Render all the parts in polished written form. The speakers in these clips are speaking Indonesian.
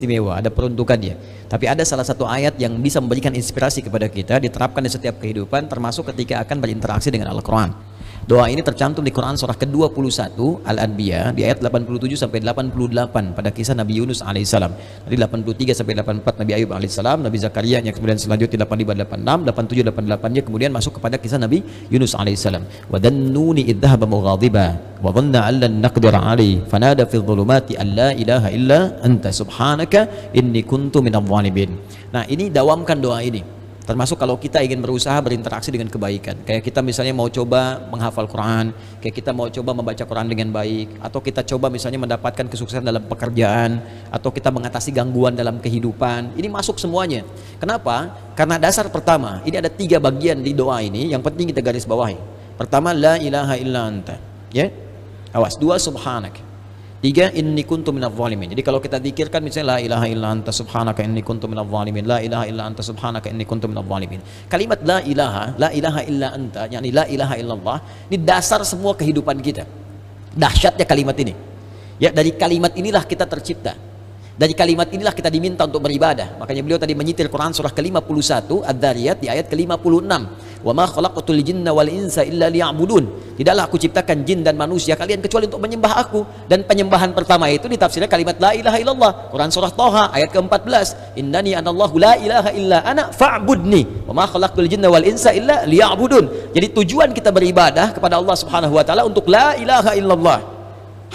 istimewa, ada peruntukannya. Tapi ada salah satu ayat yang bisa memberikan inspirasi kepada kita, diterapkan di setiap kehidupan, termasuk ketika akan berinteraksi dengan Al-Quran. Doa ini tercantum di Quran surah ke-21 Al-Anbiya di ayat 87 sampai 88 pada kisah Nabi Yunus alaihissalam. Dari 83 sampai 84 Nabi Ayub alaihissalam, Nabi Zakaria yang kemudian selanjutnya 85 86, 87 88-nya kemudian masuk kepada kisah Nabi Yunus alaihissalam. Wa dhannuni idh dhahaba mughadiba wa dhanna an lan naqdir alaihi fanada fi dhulumati an la ilaha illa anta subhanaka inni kuntu minadh dhalimin. Nah, ini dawamkan doa ini. Termasuk kalau kita ingin berusaha berinteraksi dengan kebaikan, kayak kita misalnya mau coba menghafal Quran, kayak kita mau coba membaca Quran dengan baik, atau kita coba misalnya mendapatkan kesuksesan dalam pekerjaan, atau kita mengatasi gangguan dalam kehidupan. Ini masuk semuanya. Kenapa? Karena dasar pertama, ini ada 3 bagian di doa ini yang penting kita garis bawahi. Pertama, la ilaha illa anta, ya, awas. 2, subhanak. 3, inni kuntu minadh dhalimin. Jadi kalau kita zikirkan misalnya la ilaha illa anta subhanaka inni kuntu minadh dhalimin, la ilaha illa anta subhanaka inni kuntu minadh dhalimin. Kalimat la ilaha illa anta, yakni la ilaha illallah, ini dasar semua kehidupan kita. Dahsyatnya kalimat ini. Ya, dari kalimat inilah kita tercipta. Dari kalimat inilah kita diminta untuk beribadah. Makanya beliau tadi menyitir Quran surah ke-51 Ad-Dhariyat di ayat ke-56. Wa ma khalaqatul jinna wal insa illa liya'budun. Tidaklah aku ciptakan jin dan manusia kalian kecuali untuk menyembah aku. Dan penyembahan pertama itu ditafsirkan kalimat la ilaha illallah. Quran surah Thaha ayat ke-14. Innani anallahu la ilaha illa ana fa'budni. Wa ma khalaqatul jinna wal insa illa liya'budun. Jadi tujuan kita beribadah kepada Allah Subhanahu wa taala untuk la ilaha illallah.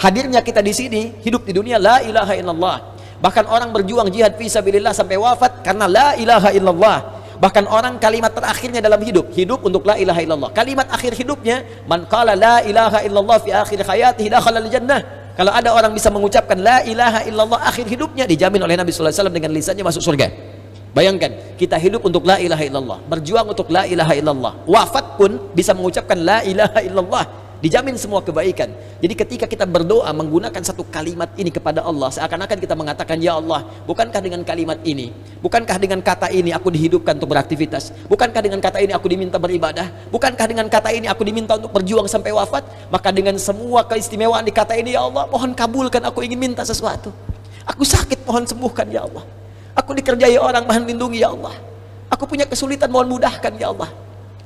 Hadirnya kita di sini, hidup di dunia la ilaha illallah. Bahkan orang berjuang jihad fisabilillah sampai wafat karena la ilaha illallah. Bahkan orang kalimat terakhirnya dalam hidup untuk la ilaha illallah. Kalimat akhir hidupnya, man qala la ilaha illallah fi akhir hayatihi dakhala al-jannah. Kalau ada orang bisa mengucapkan la ilaha illallah akhir hidupnya, dijamin oleh Nabi sallallahu alaihi wasallam dengan lisannya masuk surga. Bayangkan, kita hidup untuk la ilaha illallah, berjuang untuk la ilaha illallah. Wafat pun bisa mengucapkan la ilaha illallah. Dijamin semua kebaikan. Jadi ketika kita berdoa menggunakan satu kalimat ini kepada Allah, seakan-akan kita mengatakan, ya Allah, bukankah dengan kalimat ini, bukankah dengan kata ini aku dihidupkan untuk beraktivitas, bukankah dengan kata ini aku diminta beribadah, bukankah dengan kata ini aku diminta untuk berjuang sampai wafat, maka dengan semua keistimewaan di kata ini, ya Allah, mohon kabulkan, aku ingin minta sesuatu. Aku sakit, mohon sembuhkan, ya Allah. Aku dikerjai orang, mohon lindungi, ya Allah. Aku punya kesulitan, mohon mudahkan, ya Allah.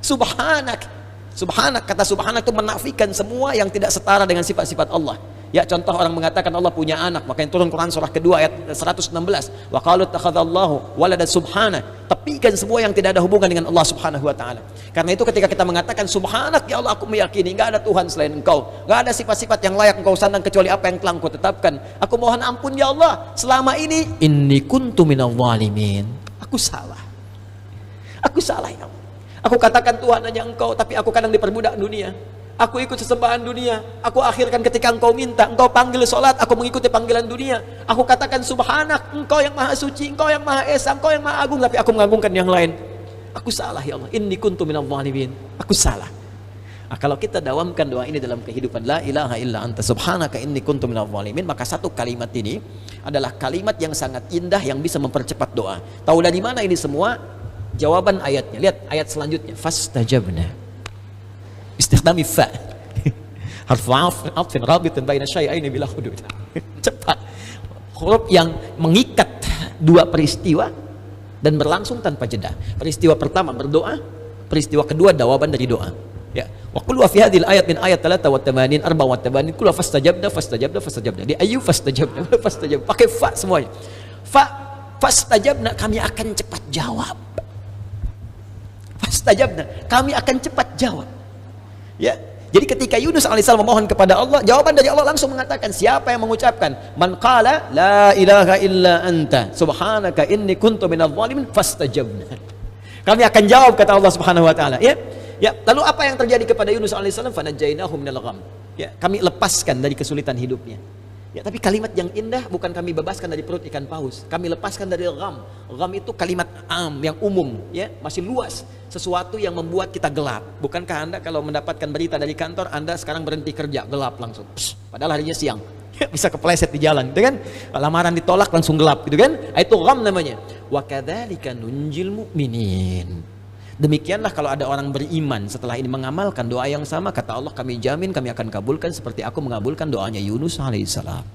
Subhanak. Subhanak, kata subhanak itu menafikan semua yang tidak setara dengan sifat-sifat Allah. Ya, contoh orang mengatakan Allah punya anak, makanya turun Quran surah kedua ayat 116. Wa qalu takhadzallahu walada subhana. Tepikan semua yang tidak ada hubungan dengan Allah Subhanahu wa taala. Karena itu ketika kita mengatakan subhanak, ya Allah, aku meyakini enggak ada Tuhan selain Engkau. Enggak ada sifat-sifat yang layak Engkau sandang kecuali apa yang telah Engkau tetapkan. Aku mohon ampun, ya Allah, selama ini inni kuntu minadh dhalimin. Aku salah. Aku salah, ya Allah. Aku katakan Tuhan hanya Engkau, tapi aku kadang diperbudak dunia. Aku ikut sesembahan dunia. Aku akhirkan ketika Engkau minta, Engkau panggil sholat, aku mengikuti panggilan dunia. Aku katakan subhanak, Engkau yang maha suci, Engkau yang maha esa, Engkau yang maha agung, tapi aku mengagungkan yang lain. Aku salah, ya Allah. Inni kuntu minadh dhalimin. Aku salah. Nah, kalau kita dawamkan doa ini dalam kehidupan, la ilaha illa anta subhanaka inni kuntu minadh dhalimin, maka satu kalimat ini adalah kalimat yang sangat indah yang bisa mempercepat doa. Tahu dari mana ini semua? Jawaban ayatnya, lihat ayat selanjutnya, fastajabna, istikhdami fa, harfu atfin rabitin baina syai'aini bila hudud. Cepat, huruf yang mengikat dua peristiwa dan berlangsung tanpa jeda. Peristiwa pertama berdoa, peristiwa kedua jawaban dari doa. Ya, wa qul wa fi hadhil ayat min ayat 83 84 qul fastajabna di ayu fastajabna pakai fa semuanya. Fastajabna, kami akan cepat jawab. Fastajabna, kami akan cepat jawab. Ya, jadi ketika Yunus alaihissalam memohon kepada Allah, jawaban dari Allah langsung mengatakan, siapa yang mengucapkan man qala la ilaha illa anta subhanaka inni kuntu minadh dhalimin fastajabna. Kami akan jawab, kata Allah Subhanahu wa taala. Ya. Ya, lalu apa yang terjadi kepada Yunus alaihissalam? Fanajjainahu minal gham. Ya, kami lepaskan dari kesulitan hidupnya. Ya, tapi kalimat yang indah bukan kami bebaskan dari perut ikan paus, kami lepaskan dari gham. Gham itu kalimat yang umum, ya, masih luas, sesuatu yang membuat kita gelap. Bukankah Anda kalau mendapatkan berita dari kantor, Anda sekarang berhenti kerja, gelap langsung. Padahal harinya siang. Bisa kepleset di jalan, gitu kan? Lamaran ditolak langsung gelap, gitu kan? Itu gham namanya. Wa kadzalika nunjil mu'minin. Demikianlah kalau ada orang beriman setelah ini mengamalkan doa yang sama, kata Allah, kami jamin kami akan kabulkan seperti aku mengabulkan doanya Yunus alaihissalam.